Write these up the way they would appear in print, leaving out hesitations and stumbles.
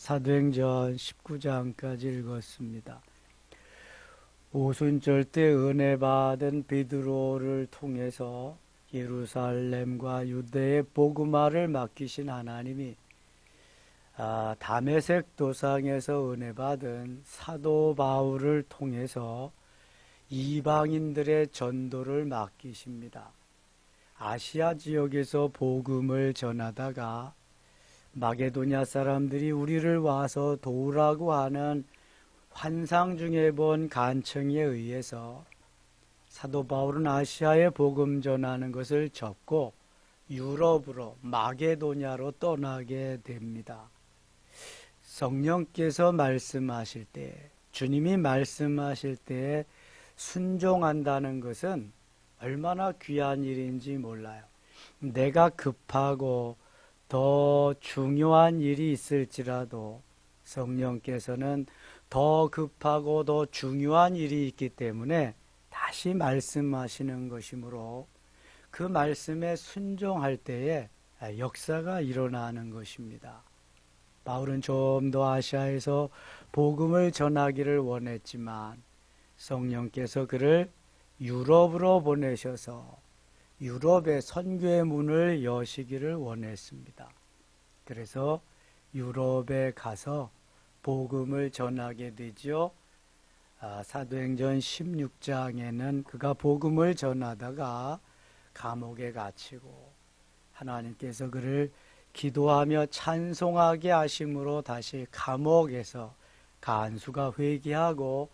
사도행전 19장까지 읽었습니다. 오순절 때 은혜 받은 베드로를 통해서 예루살렘과 유대의 복음화를 맡기신 하나님이 다메섹 도상에서 은혜 받은 사도 바울을 통해서 이방인들의 전도를 맡기십니다. 아시아 지역에서 복음을 전하다가 마게도냐 사람들이 우리를 와서 도우라고 하는 환상 중에 본 간청에 의해서 사도 바울은 아시아에 복음 전하는 것을 접고 유럽으로 마게도냐로 떠나게 됩니다. 성령께서 말씀하실 때, 주님이 말씀하실 때 순종한다는 것은 얼마나 귀한 일인지 몰라요. 내가 급하고 더 중요한 일이 있을지라도 성령께서는 더 급하고 더 중요한 일이 있기 때문에 다시 말씀하시는 것이므로 그 말씀에 순종할 때에 역사가 일어나는 것입니다. 바울은 좀 더 아시아에서 복음을 전하기를 원했지만 성령께서 그를 유럽으로 보내셔서 유럽의 선교의 문을 여시기를 원했습니다. 그래서 유럽에 가서 복음을 전하게 되죠. 사도행전 16장에는 그가 복음을 전하다가 감옥에 갇히고 하나님께서 그를 기도하며 찬송하게 하심으로 다시 감옥에서 간수가 회개하고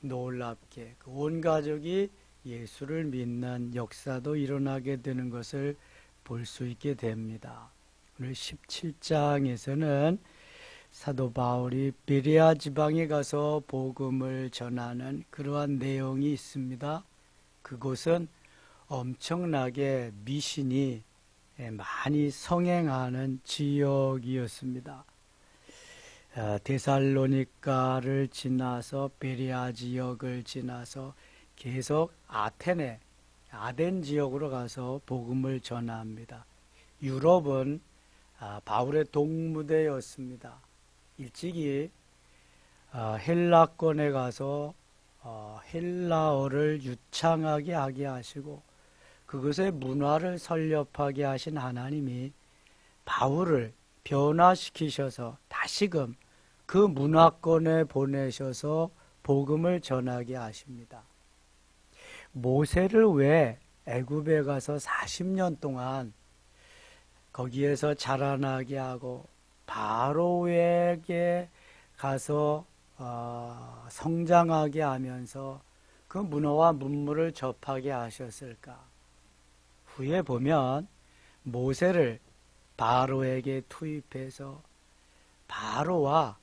놀랍게 온 가족이 예수를 믿는 역사도 일어나게 되는 것을 볼 수 있게 됩니다. 오늘 17장에서는 사도 바울이 베레아 지방에 가서 복음을 전하는 그러한 내용이 있습니다. 그곳은 엄청나게 미신이 많이 성행하는 지역이었습니다. 데살로니가를 지나서 베레아 지역을 지나서 계속 아덴 지역으로 가서 복음을 전합니다. 유럽은 바울의 동무대였습니다. 일찍이 헬라권에 가서 헬라어를 유창하게 하게 하시고 그것의 문화를 설립하게 하신 하나님이 바울을 변화시키셔서 다시금 그 문화권에 보내셔서 복음을 전하게 하십니다. 모세를 왜 애굽에 가서 40년 동안 거기에서 자라나게 하고 바로에게 가서 성장하게 하면서 그 문화와 문물을 접하게 하셨을까? 후에 보면 모세를 바로에게 투입해서 바로와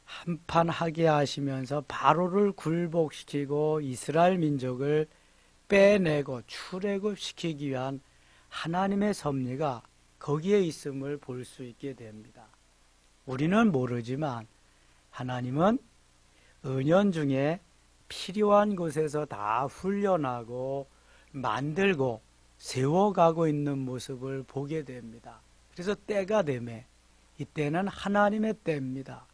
한판하게 하시면서 바로를 굴복시키고 이스라엘 민족을 빼내고 출애굽시키기 위한 하나님의 섭리가 거기에 있음을 볼 수 있게 됩니다. 우리는 모르지만 하나님은 은연중에 필요한 곳에서 다 훈련하고 만들고 세워가고 있는 모습을 보게 됩니다. 그래서 때가 되매 이때는 하나님의 때입니다.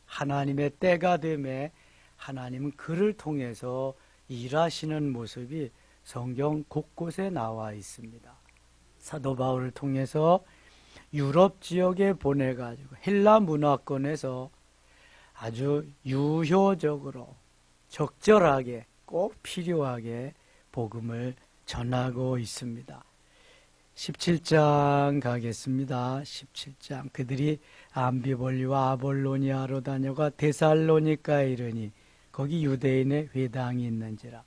하나님의 때가 되매 하나님은 그를 통해서 일하시는 모습이 성경 곳곳에 나와 있습니다. 사도 바울을 통해서 유럽 지역에 보내가지고 헬라 문화권에서 아주 유효적으로 적절하게 꼭 필요하게 복음을 전하고 있습니다. 17장 가겠습니다. 17장 그들이 암비볼리와 아볼로니아로 다녀가 데살로니가에 이르니 거기 유대인의 회당이 있는지라.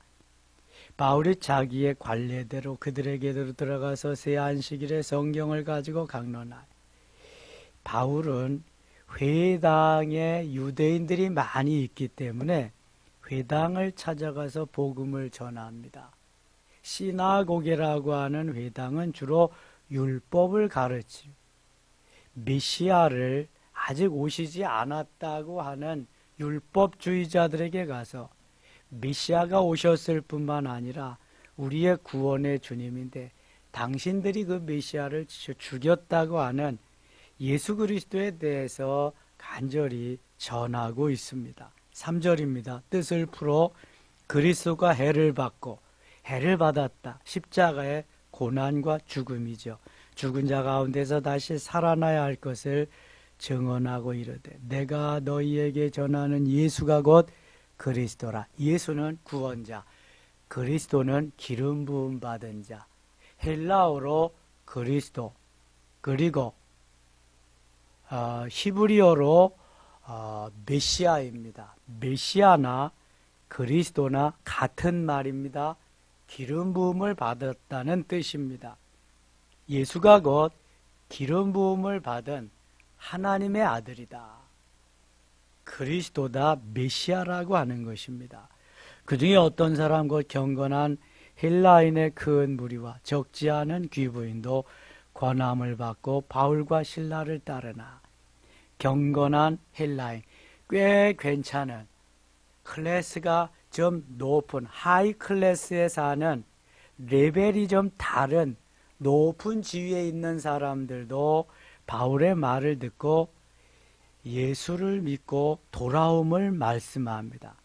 바울이 자기의 관례대로 그들에게로 들어가서 새 안식일에 성경을 가지고 강론하여 바울은 회당에 유대인들이 많이 있기 때문에 회당을 찾아가서 복음을 전합니다. 시나고게라고 하는 회당은 주로 율법을 가르치고 메시아를 아직 오시지 않았다고 하는 율법주의자들에게 가서 메시아가 오셨을 뿐만 아니라 우리의 구원의 주님인데 당신들이 그 메시아를 죽였다고 하는 예수 그리스도에 대해서 간절히 전하고 있습니다. 3절입니다. 뜻을 풀어 그리스도가 해를 받고 해를 받았다. 십자가의 고난과 죽음이죠. 죽은 자 가운데서 다시 살아나야 할 것을 증언하고 이르되 내가 너희에게 전하는 예수가 곧 그리스도라. 예수는 구원자, 그리스도는 기름 부음 받은 자. 헬라어로 그리스도, 그리고 히브리어로 메시아입니다. 메시아나 그리스도나 같은 말입니다. 기름 부음을 받았다는 뜻입니다. 예수가 곧 기름 부음을 받은 하나님의 아들이다. 그리스도다, 메시아라고 하는 것입니다. 그 중에 어떤 사람 곧 경건한 헬라인의 큰 무리와 적지 않은 귀부인도 권함을 받고 바울과 실라를 따르나 경건한 헬라인, 꽤 괜찮은 클래스가 좀 높은 하이 클래스에 사는 레벨이 좀 다른 높은 지위에 있는 사람들도 바울의 말을 듣고 예수를 믿고 돌아옴을 말씀합니다.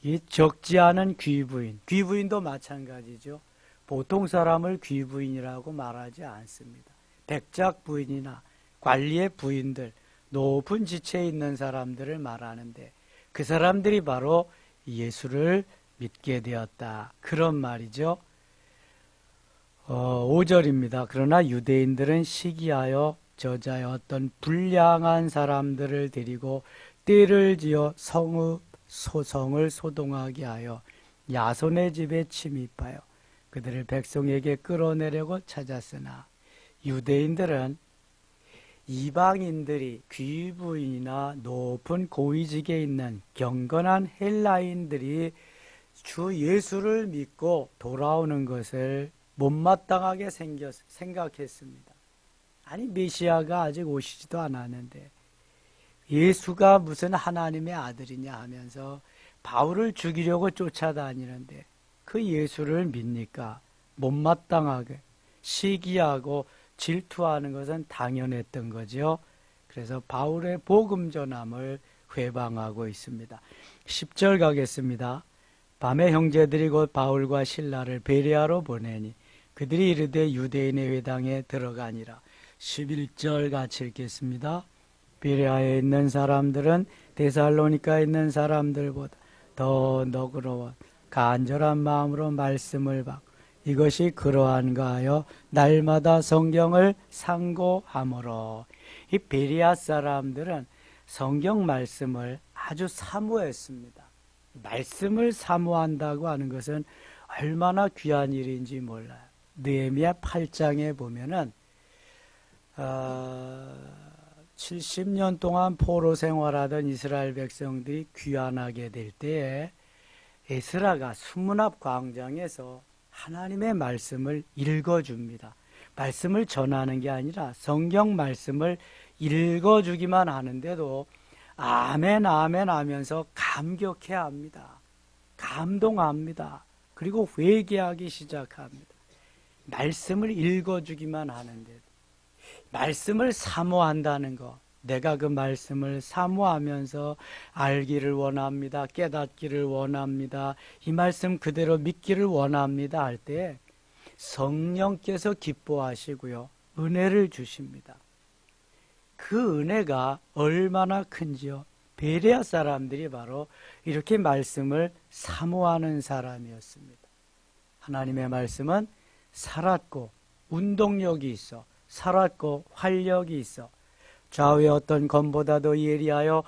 이 적지 않은 귀부인, 귀부인도 마찬가지죠. 보통 사람을 귀부인이라고 말하지 않습니다. 백작 부인이나 관리의 부인들, 높은 지체에 있는 사람들을 말하는데 그 사람들이 바로 예수를 믿게 되었다. 그런 말이죠. 5절입니다. 그러나 유대인들은 시기하여 저자의 어떤 불량한 사람들을 데리고 띠를 지어 소성을 소동하게 하여 야손의 집에 침입하여 그들을 백성에게 끌어내려고 찾았으나 유대인들은 이방인들이 귀부인이나 높은 고위직에 있는 경건한 헬라인들이 주 예수를 믿고 돌아오는 것을 못마땅하게 생각했습니다. 아니 메시아가 아직 오시지도 않았는데 예수가 무슨 하나님의 아들이냐 하면서 바울을 죽이려고 쫓아다니는데 그 예수를 믿니까? 못마땅하게 시기하고 질투하는 것은 당연했던 거죠. 그래서 바울의 복음 전함을 회방하고 있습니다. 10절 가겠습니다. 밤에 형제들이 곧 바울과 실라를 베레아로 보내니 그들이 이르되 유대인의 회당에 들어가니라. 11절 같이 읽겠습니다. 베레아에 있는 사람들은 데살로니카에 있는 사람들보다 더 너그러워 간절한 마음으로 말씀을 받고 이것이 그러한가 하여 날마다 성경을 상고하므로. 이 베레아 사람들은 성경 말씀을 아주 사모했습니다. 말씀을 사모한다고 하는 것은 얼마나 귀한 일인지 몰라요. 느헤미야 8장에 보면은 70년 동안 포로 생활하던 이스라엘 백성들이 귀환하게 될 때에 에스라가 수문 앞 광장에서 하나님의 말씀을 읽어줍니다. 말씀을 전하는 게 아니라 성경 말씀을 읽어주기만 하는데도 아멘 아멘 하면서 감격해합니다. 감동합니다. 그리고 회개하기 시작합니다. 말씀을 읽어주기만 하는데 말씀을 사모한다는 것, 내가 그 말씀을 사모하면서 알기를 원합니다. 깨닫기를 원합니다. 이 말씀 그대로 믿기를 원합니다 할 때 성령께서 기뻐하시고요. 은혜를 주십니다. 그 은혜가 얼마나 큰지요. 베레아 사람들이 바로 이렇게 말씀을 사모하는 사람이었습니다. 하나님의 말씀은 살았고 운동력이 있어 살았고 활력이 있어 좌우의 어떤 검보다도 예리하여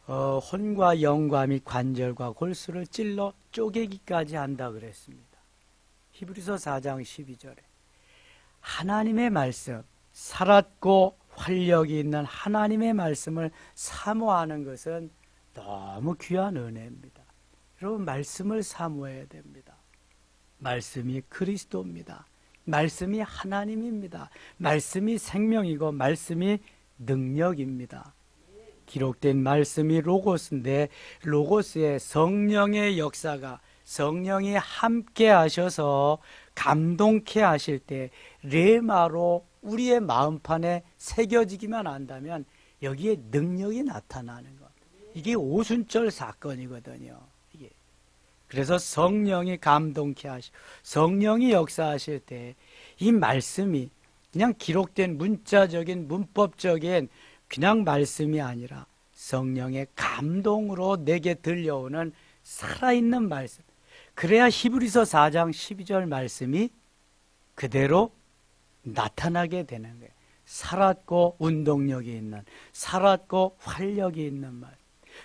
혼과 영과 및 관절과 골수를 찔러 쪼개기까지 한다 그랬습니다. 히브리서 4장 12절에 하나님의 말씀, 살았고 활력이 있는 하나님의 말씀을 사모하는 것은 너무 귀한 은혜입니다. 여러분 말씀을 사모해야 됩니다. 말씀이 그리스도입니다. 말씀이 하나님입니다. 말씀이 생명이고 말씀이 능력입니다. 기록된 말씀이 로고스인데 로고스의 성령의 역사가 성령이 함께 하셔서 감동케 하실 때 레마로 우리의 마음판에 새겨지기만 한다면 여기에 능력이 나타나는 것. 이게 오순절 사건이거든요. 이게. 그래서 성령이 감동케 하시고 성령이 역사하실 때 이 말씀이 그냥 기록된 문자적인 문법적인 그냥 말씀이 아니라 성령의 감동으로 내게 들려오는 살아있는 말씀. 그래야 히브리서 4장 12절 말씀이 그대로 나타나게 되는 거예요. 살았고 운동력이 있는, 살았고 활력이 있는 말.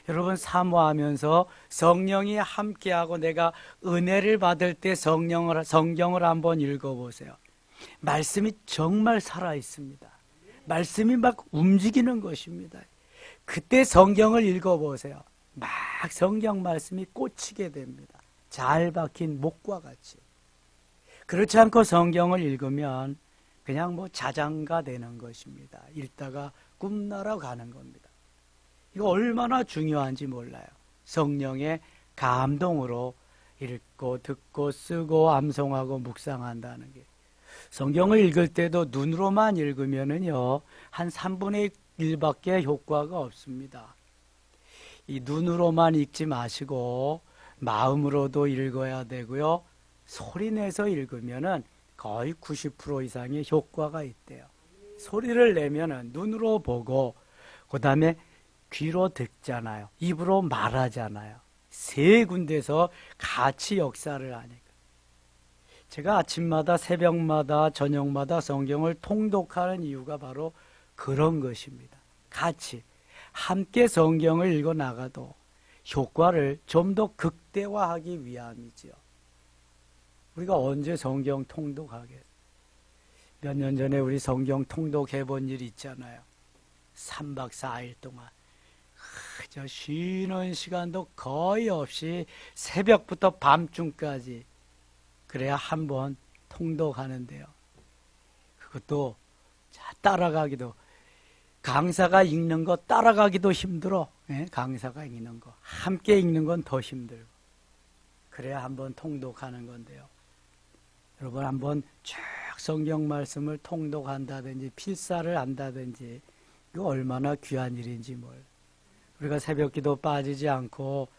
여러분 사모하면서 성령이 함께하고 내가 은혜를 받을 때 성경을 한번 읽어보세요. 말씀이 정말 살아있습니다. 말씀이 막 움직이는 것입니다. 그때 성경을 읽어보세요. 막 성경 말씀이 꽂히게 됩니다. 잘 박힌 목과 같이. 그렇지 않고 성경을 읽으면 그냥 뭐 자장가 되는 것입니다. 읽다가 꿈나라 가는 겁니다. 이거 얼마나 중요한지 몰라요. 성령의 감동으로 읽고 듣고 쓰고 암송하고 묵상한다는 게. 성경을 읽을 때도 눈으로만 읽으면은요, 한 3분의 1밖에 효과가 없습니다. 이 눈으로만 읽지 마시고 마음으로도 읽어야 되고요. 소리내서 읽으면은 거의 90% 이상의 효과가 있대요. 소리를 내면은 눈으로 보고 그 다음에 귀로 듣잖아요. 입으로 말하잖아요. 세 군데서 같이 역사를 하니까. 제가 아침마다 새벽마다 저녁마다 성경을 통독하는 이유가 바로 그런 것입니다. 같이 함께 성경을 읽어 나가도 효과를 좀 더 극대화하기 위함이지요. 우리가 언제 성경 통독하겠어요? 몇 년 전에 우리 성경 통독해 본 일 있잖아요. 3박 4일 동안 그저 쉬는 시간도 거의 없이 새벽부터 밤중까지 그래야 한 번 통독하는데요. 그것도 따라가기도, 강사가 읽는 거 따라가기도 힘들어. 예? 강사가 읽는 거 함께 읽는 건 더 힘들고. 그래야 한 번 통독하는 건데요. 여러분 한번 쭉 성경 말씀을 통독한다든지 필사를 한다든지 이거 얼마나 귀한 일인지 우리가 새벽기도 빠지지 않고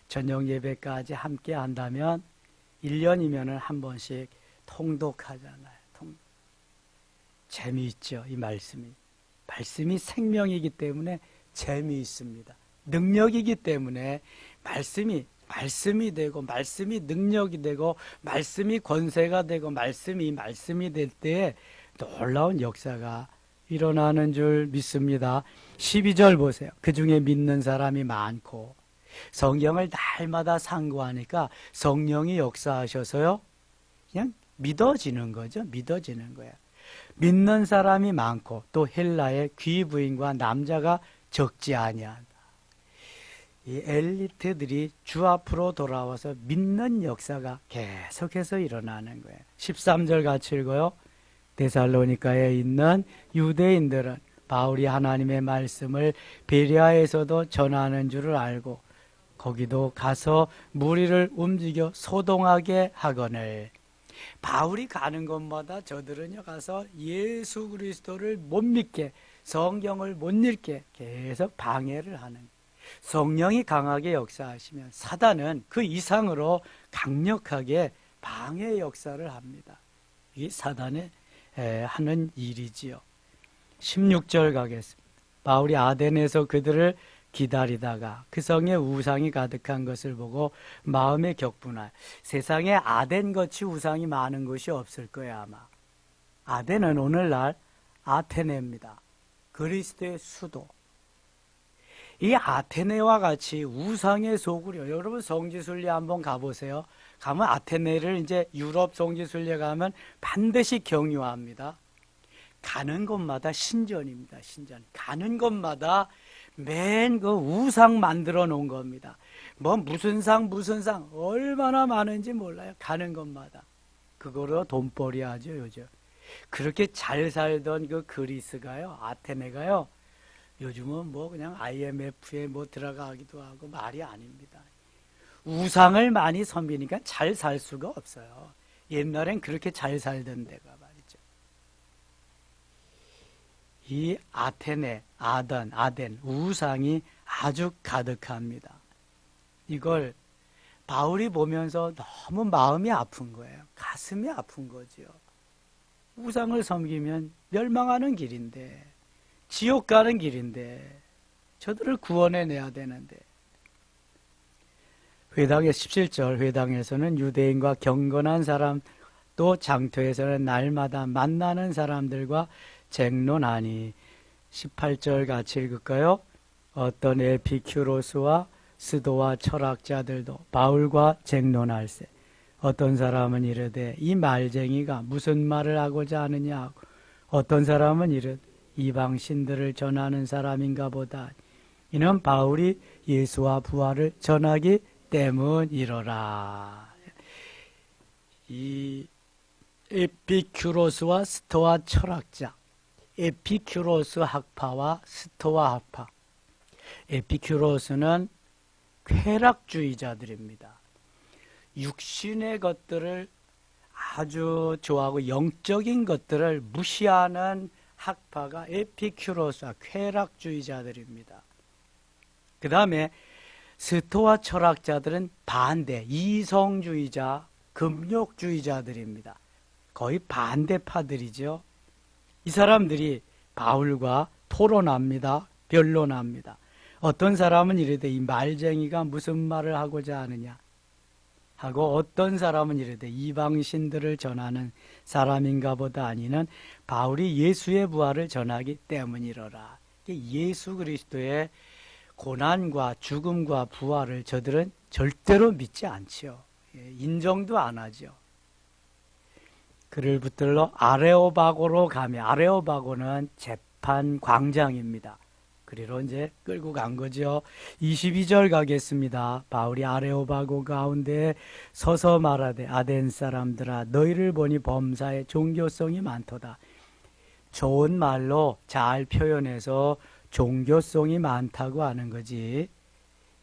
저녁 예배까지 함께 한다면 1년이면 한 번씩 통독하잖아요. 재미있죠. 이 말씀이 생명이기 때문에 재미있습니다. 능력이기 때문에 말씀이 되고 말씀이 능력이 되고 말씀이 권세가 되고 말씀이 될 때 놀라운 역사가 일어나는 줄 믿습니다. 12절 보세요. 그 중에 믿는 사람이 많고 성경을 날마다 상고하니까 성령이 역사하셔서요. 그냥 믿어지는 거죠. 믿어지는 거예요. 믿는 사람이 많고 또 헬라의 귀부인과 남자가 적지 아니한다. 이 엘리트들이 주 앞으로 돌아와서 믿는 역사가 계속해서 일어나는 거예요. 13절 같이 읽어요. 데살로니가에 있는 유대인들은 바울이 하나님의 말씀을 베레아에서도 전하는 줄을 알고 거기도 가서 무리를 움직여 소동하게 하거늘. 바울이 가는 곳마다 저들은요 가서 예수 그리스도를 못 믿게, 성경을 못 읽게 계속 방해를 하는 거예요. 성령이 강하게 역사하시면 사단은 그 이상으로 강력하게 방해 역사를 합니다. 이게 사단의 하는 일이지요. 16절 가겠습니다. 바울이 아덴에서 그들을 기다리다가 그 성에 우상이 가득한 것을 보고 마음에 격분하여. 세상에 아덴같이 우상이 많은 곳이 없을 거예요 아마. 아덴은 오늘날 아테네입니다. 그리스도의 수도. 이 아테네와 같이 우상의 소굴이요. 여러분 성지순례 한번 가보세요. 가면 아테네를 이제 유럽 성지순례 가면 반드시 경유합니다. 가는 곳마다 신전입니다. 신전. 가는 곳마다 맨 그 우상 만들어 놓은 겁니다. 뭐 무슨 상 얼마나 많은지 몰라요. 가는 곳마다. 그거로 돈벌이 하죠 요즘. 그렇게 잘 살던 그 그리스가요, 아테네가요, 요즘은 뭐 그냥 IMF에 뭐 들어가기도 하고 말이 아닙니다. 우상을 많이 섬기니까 잘 살 수가 없어요. 옛날엔 그렇게 잘 살던 데가 말이죠. 이 아테네, 아덴, 우상이 아주 가득합니다. 이걸 바울이 보면서 너무 마음이 아픈 거예요. 가슴이 아픈 거죠. 우상을 섬기면 멸망하는 길인데, 지옥 가는 길인데, 저들을 구원해내야 되는데. 회당의 17절 회당에서는 유대인과 경건한 사람, 또 장터에서는 날마다 만나는 사람들과 쟁론하니. 18절 같이 읽을까요? 어떤 에피큐로스와 스도와 철학자들도 바울과 쟁론할세. 어떤 사람은 이르되 이 말쟁이가 무슨 말을 하고자 하느냐 하고, 어떤 사람은 이르되 이방 신들을 전하는 사람인가 보다. 이는 바울이 예수와 부활을 전하기 때문이로라. 이 에피큐로스와 스토아 철학자, 에피큐로스 학파와 스토아 학파. 에피큐로스는 쾌락주의자들입니다. 육신의 것들을 아주 좋아하고 영적인 것들을 무시하는 학파가 에피큐로스와 쾌락주의자들입니다. 그 다음에 스토아 철학자들은 반대, 이성주의자, 금욕주의자들입니다. 거의 반대파들이죠. 이 사람들이 바울과 토론합니다. 변론합니다. 어떤 사람은 이르되 이 말쟁이가 무슨 말을 하고자 하느냐 하고, 어떤 사람은 이르되 이방신들을 전하는 사람인가 보다. 아니는 바울이 예수의 부활을 전하기 때문이로라. 예수 그리스도의 고난과 죽음과 부활을 저들은 절대로 믿지 않죠. 인정도 안 하죠. 그를 붙들러 아레오바고로 가며, 아레오바고는 재판 광장입니다. 그리로 이제 끌고 간 거죠. 22절 가겠습니다. 바울이 아레오바고 가운데 서서 말하되 아덴 사람들아 너희를 보니 범사에 종교성이 많도다. 좋은 말로 잘 표현해서 종교성이 많다고 하는 거지.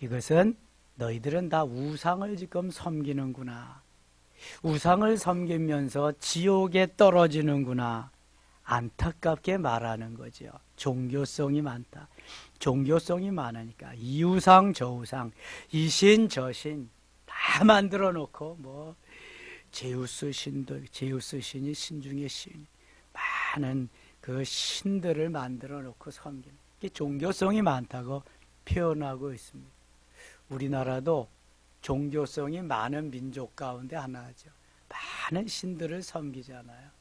이것은 너희들은 다 우상을 지금 섬기는구나. 우상을 섬기면서 지옥에 떨어지는구나. 안타깝게 말하는 거죠. 종교성이 많다. 종교성이 많으니까 이 우상 저 우상, 이 신 저 신 다 만들어 놓고, 뭐 제우스 신도, 제우스 신이 신 중에 신, 많은 그 신들을 만들어 놓고 섬기는, 이게 종교성이 많다고 표현하고 있습니다. 우리나라도 종교성이 많은 민족 가운데 하나죠. 많은 신들을 섬기잖아요.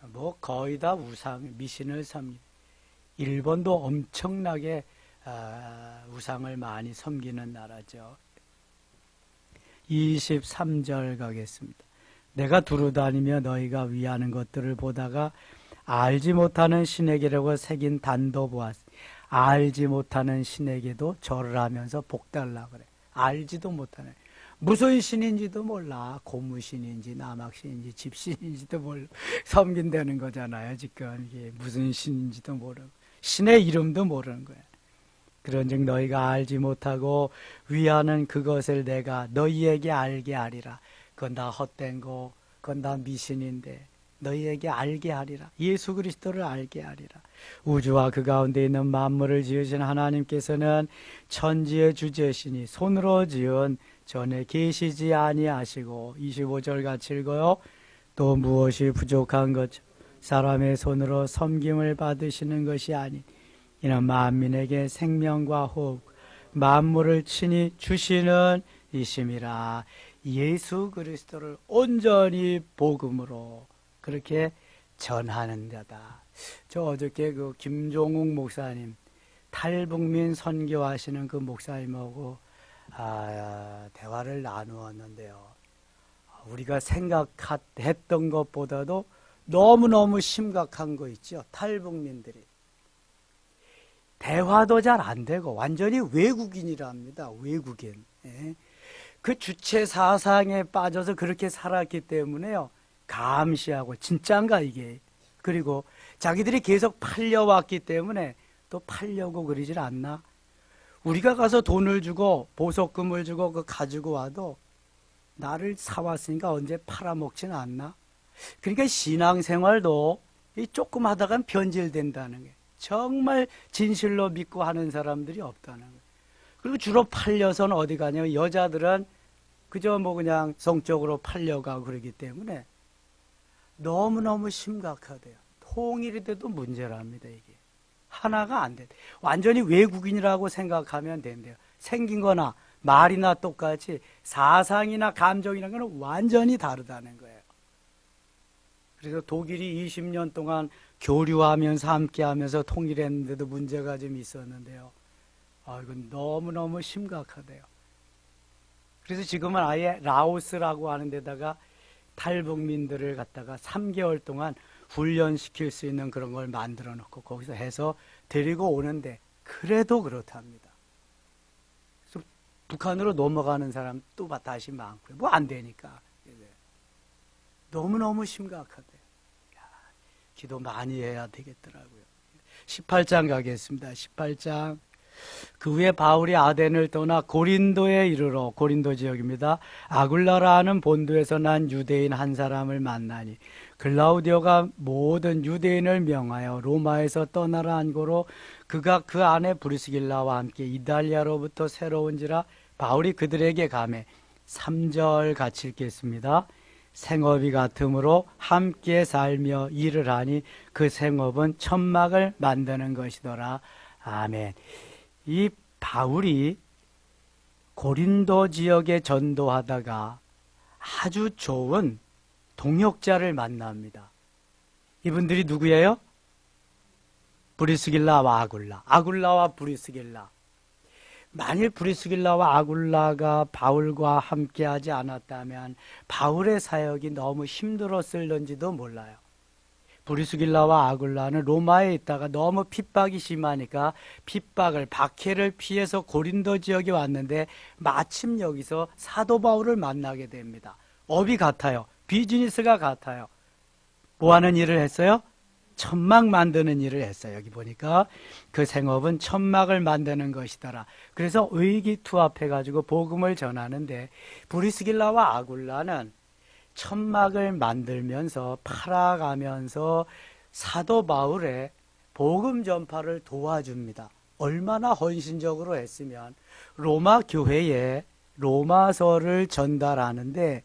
뭐 거의 다 우상, 미신을 섬깁니다. 일본도 엄청나게 우상을 많이 섬기는 나라죠. 23절 가겠습니다. 내가 두루다니며 너희가 위하는 것들을 보다가 알지 못하는 신에게라고 새긴 단도 보았으니, 알지 못하는 신에게도 절을 하면서 복달라 그래. 알지도 못하네. 무슨 신인지도 몰라. 고무신인지 남학신인지 집신인지도 몰라. 섬긴다는 거잖아요. 지금 이게 무슨 신인지도 모르고 신의 이름도 모르는 거야. 그런즉 너희가 알지 못하고 위하는 그것을 내가 너희에게 알게 하리라. 그건 다 헛된 거, 그건 다 미신인데 너희에게 알게 하리라. 예수 그리스도를 알게 하리라. 우주와 그 가운데 있는 만물을 지으신 하나님께서는 천지의 주제시니 손으로 지은 전에 계시지 아니하시고. 25절 같이 읽어요. 또 무엇이 부족한 것 사람의 손으로 섬김을 받으시는 것이 아닌 이는 만민에게 생명과 호흡 만물을 친히 주시는 이심이라. 예수 그리스도를 온전히 복음으로 그렇게 전하는 자다. 저 어저께 그 김종욱 목사님, 탈북민 선교하시는 그 목사님하고 대화를 나누었는데요. 우리가 생각했던 것보다도 너무너무 심각한 거 있죠. 탈북민들이. 대화도 잘 안 되고 완전히 외국인이랍니다. 외국인. 그 주체 사상에 빠져서 그렇게 살았기 때문에요. 감시하고 진짜인가 이게. 그리고 자기들이 계속 팔려왔기 때문에 또 팔려고 그러질 않나. 우리가 가서 돈을 주고 보석금을 주고 그 가지고 와도 나를 사왔으니까 언제 팔아먹지는 않나. 그러니까 신앙생활도 이 조금 하다간 변질된다는 게 정말 진실로 믿고 하는 사람들이 없다는 거예요. 그리고 주로 팔려서는 어디 가냐면 여자들은 그저 뭐 그냥 성적으로 팔려가고 그러기 때문에 너무너무 심각하대요. 통일이 돼도 문제랍니다, 이게. 하나가 안 돼. 완전히 외국인이라고 생각하면 된대요. 생긴 거나 말이나 똑같이 사상이나 감정이라는 건 완전히 다르다는 거예요. 그래서 독일이 20년 동안 교류하면서 함께하면서 통일했는데도 문제가 좀 있었는데요. 이건 너무너무 심각하대요. 그래서 지금은 아예 라오스라고 하는 데다가 탈북민들을 갖다가 3개월 동안 훈련시킬 수 있는 그런 걸 만들어 놓고 거기서 해서 데리고 오는데 그래도 그렇답니다. 그래서 북한으로 넘어가는 사람 또 다시 많고요. 뭐 안 되니까. 너무너무 심각하대요. 기도 많이 해야 되겠더라고요. 18장 가겠습니다. 18장. 그 후에 바울이 아덴을 떠나 고린도에 이르러, 고린도 지역입니다. 아굴라라는 본도에서 난 유대인 한 사람을 만나니 글라우디오가 모든 유대인을 명하여 로마에서 떠나라 한 고로 그가 그 안에 브리스길라와 함께 이달리아로부터 새로운지라 바울이 그들에게 가매 3절 같이 읽겠습니다. 생업이 같으므로 함께 살며 일을 하니 그 생업은 천막을 만드는 것이더라. 아멘. 이 바울이 고린도 지역에 전도하다가 아주 좋은 동역자를 만납니다. 이분들이 누구예요? 브리스길라와 아굴라. 아굴라와 브리스길라. 만일 브리스길라와 아굴라가 바울과 함께하지 않았다면 바울의 사역이 너무 힘들었을런지도 몰라요. 브리스길라와 아굴라는 로마에 있다가 너무 핍박이 심하니까 핍박을, 박해를 피해서 고린도 지역에 왔는데 마침 여기서 사도 바울을 만나게 됩니다. 업이 같아요. 비즈니스가 같아요. 뭐 하는 일을 했어요? 천막 만드는 일을 했어요. 여기 보니까 그 생업은 천막을 만드는 것이더라. 그래서 의기투합해가지고 복음을 전하는데 브리스길라와 아굴라는 천막을 만들면서 팔아가면서 사도 바울의 복음 전파를 도와줍니다. 얼마나 헌신적으로 했으면 로마 교회에 로마서를 전달하는데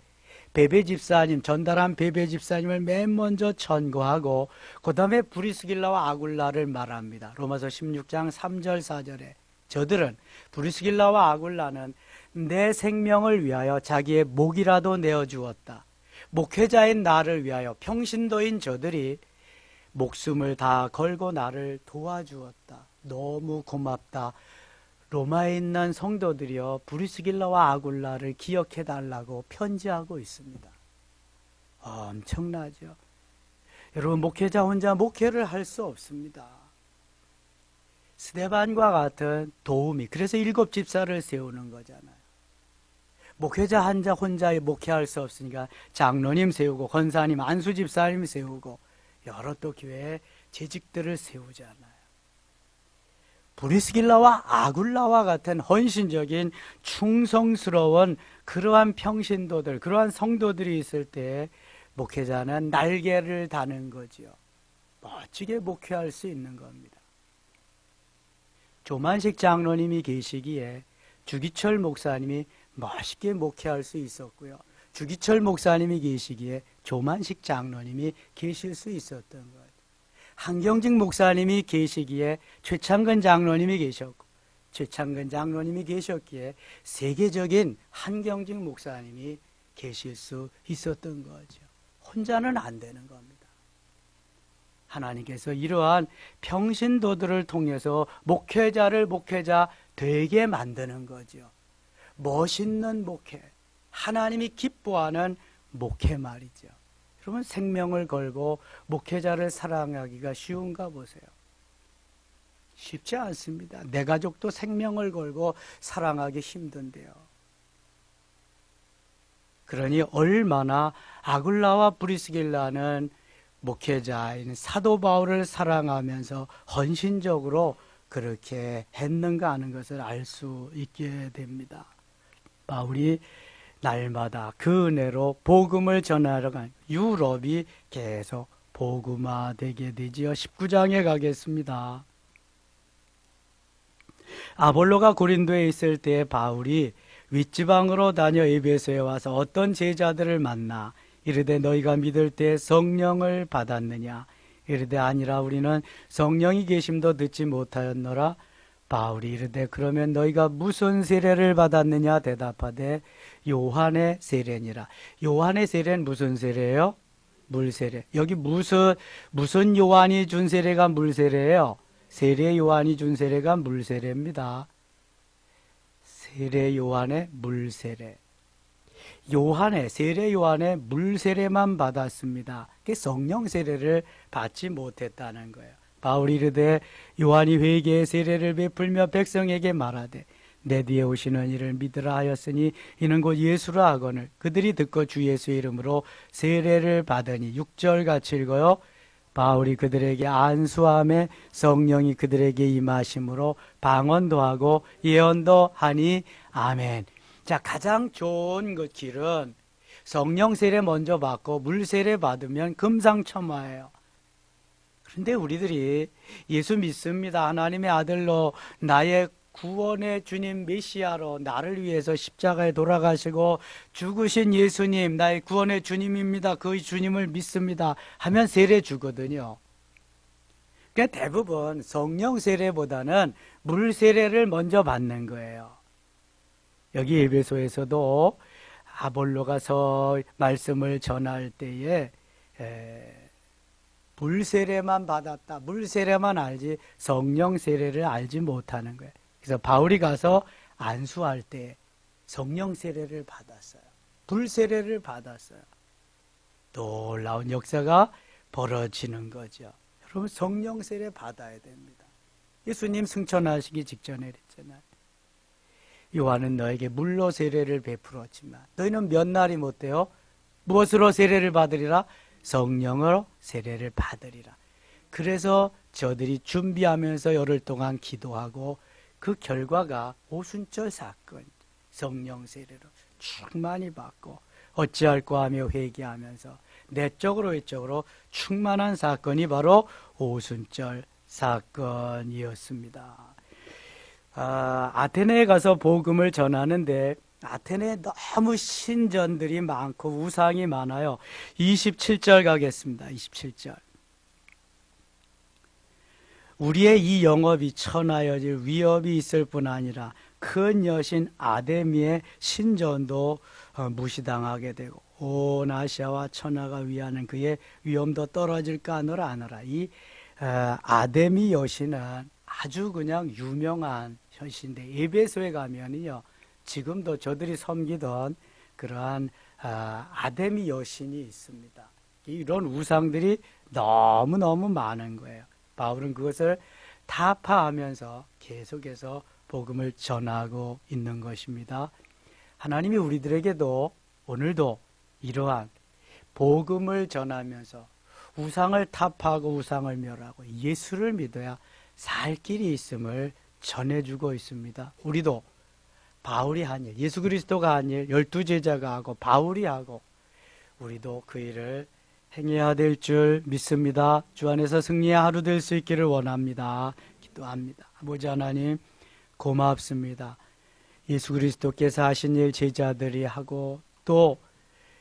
베베 집사님, 전달한 베베 집사님을 맨 먼저 천거하고 그 다음에 브리스길라와 아굴라를 말합니다. 로마서 16장 3절 4절에 저들은 브리스길라와 아굴라는 내 생명을 위하여 자기의 목이라도 내어주었다. 목회자인 나를 위하여 평신도인 저들이 목숨을 다 걸고 나를 도와주었다. 너무 고맙다. 로마에 있는 성도들이여 브리스길라와 아굴라를 기억해 달라고 편지하고 있습니다. 엄청나죠. 여러분, 목회자 혼자 목회를 할 수 없습니다. 스데반과 같은 도우미, 그래서 7 집사를 세우는 거잖아요. 목회자 혼자 목회할 수 없으니까 장로님 세우고 권사님, 안수 집사님 세우고 여러 또 교회에 재직들을 세우잖아요. 브리스길라와 아굴라와 같은 헌신적인 충성스러운 그러한 평신도들, 그러한 성도들이 있을 때 목회자는 날개를 다는 거지요. 멋지게 목회할 수 있는 겁니다. 조만식 장로님이 계시기에 주기철 목사님이 멋있게 목회할 수 있었고요. 주기철 목사님이 계시기에 조만식 장로님이 계실 수 있었던 거예요. 한경직 목사님이 계시기에 최창근 장로님이 계셨고, 최창근 장로님이 계셨기에 세계적인 한경직 목사님이 계실 수 있었던 거죠. 혼자는 안 되는 겁니다. 하나님께서 이러한 평신도들을 통해서 목회자를 목회자 되게 만드는 거죠. 멋있는 목회, 하나님이 기뻐하는 목회 말이죠. 여러분, 생명을 걸고 목회자를 사랑하기가 쉬운가 보세요. 쉽지 않습니다. 내 가족도 생명을 걸고 사랑하기 힘든데요. 그러니 얼마나 아굴라와 브리스길라는 목회자인 사도 바울을 사랑하면서 헌신적으로 그렇게 했는가 하는 것을 알 수 있게 됩니다. 바울이 날마다 그 은혜로 복음을 전하러 간 유럽이 계속 복음화되게 되지요. 19장에 가겠습니다. 아볼로가 고린도에 있을 때 바울이 윗지방으로 다녀 에베소에 와서 어떤 제자들을 만나 이르되 너희가 믿을 때 성령을 받았느냐 이르되 아니라 우리는 성령이 계심도 듣지 못하였노라. 바울이 이르되 그러면 너희가 무슨 세례를 받았느냐 대답하되 요한의 세례니라. 요한의 세례는 무슨 세례예요? 물세례. 여기 무슨 요한이 준 세례가 물세례예요? 세례 요한이 준 세례가 물세례입니다. 세례 요한의 물세례. 세례 요한의 물세례만 받았습니다. 성령 세례를 받지 못했다는 거예요. 바울이 이르되 요한이 회개의 세례를 베풀며 백성에게 말하되 내 뒤에 오시는 이를 믿으라 하였으니 이는 곧 예수라 하거늘 그들이 듣고 주 예수의 이름으로 세례를 받으니 6절 같이 읽어요. 바울이 그들에게 안수함에 성령이 그들에게 임하심으로 방언도 하고 예언도 하니 아멘. 자, 가장 좋은 그 길은 성령 세례 먼저 받고 물 세례 받으면 금상첨화예요. 그런데 우리들이 예수 믿습니다. 하나님의 아들로 나의 구원의 주님 메시아로 나를 위해서 십자가에 돌아가시고 죽으신 예수님 나의 구원의 주님입니다. 그 주님을 믿습니다 하면 세례 주거든요. 그러니까 대부분 성령 세례보다는 물 세례를 먼저 받는 거예요. 여기 에베소에서도 아볼로가 말씀을 전할 때에 물 세례만 받았다. 물 세례만 알지 성령 세례를 알지 못하는 거예요. 그래서 바울이 가서 안수할 때 성령 세례를 받았어요. 불 세례를 받았어요. 놀라운 역사가 벌어지는 거죠. 여러분 성령 세례 받아야 됩니다. 예수님 승천하시기 직전에 그랬잖아요. 요한은 너에게 물로 세례를 베풀었지만 너희는 몇 날이 못돼요? 무엇으로 세례를 받으리라? 성령으로 세례를 받으리라. 그래서 저들이 준비하면서 열흘 동안 기도하고 그 결과가 오순절 사건, 성령 세례로 충만히 받고 어찌할까 하며 회개하면서 내적으로 외적으로 충만한 사건이 바로 오순절 사건이었습니다. 아테네에 가서 복음을 전하는데 아테네에 너무 신전들이 많고 우상이 많아요. 27절 가겠습니다. 27절. 우리의 이 영업이 천하여질 위협이 있을 뿐 아니라 큰 여신 아데미의 신전도 무시당하게 되고 온 아시아와 천하가 위하는 그의 위엄도 떨어질까 하노라 하노라. 이 아데미 여신은 아주 그냥 유명한 여신인데 에베소에 가면은요 지금도 저들이 섬기던 그러한 아데미 여신이 있습니다. 이런 우상들이 너무너무 많은 거예요. 바울은 그것을 타파하면서 계속해서 복음을 전하고 있는 것입니다. 하나님이 우리들에게도 오늘도 이러한 복음을 전하면서 우상을 타파하고 우상을 멸하고 예수를 믿어야 살 길이 있음을 전해주고 있습니다. 우리도 바울이 한 일, 예수 그리스도가 한 일, 12제자가 하고 바울이 하고 우리도 그 일을 행해야 될 줄 믿습니다. 주 안에서 승리의 하루 될 수 있기를 원합니다. 기도합니다. 아버지 하나님 고맙습니다. 예수 그리스도께서 하신 일 제자들이 하고 또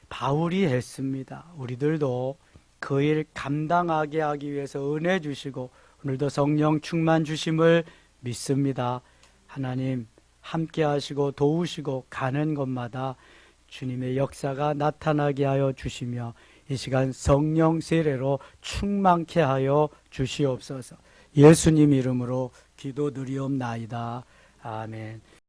바울이 했습니다. 우리들도 그 일 감당하게 하기 위해서 은혜 주시고 오늘도 성령 충만 주심을 믿습니다. 하나님 함께 하시고 도우시고 가는 곳마다 주님의 역사가 나타나게 하여 주시며 이 시간 성령 세례로 충만케 하여 주시옵소서. 예수님 이름으로 기도드리옵나이다. 아멘.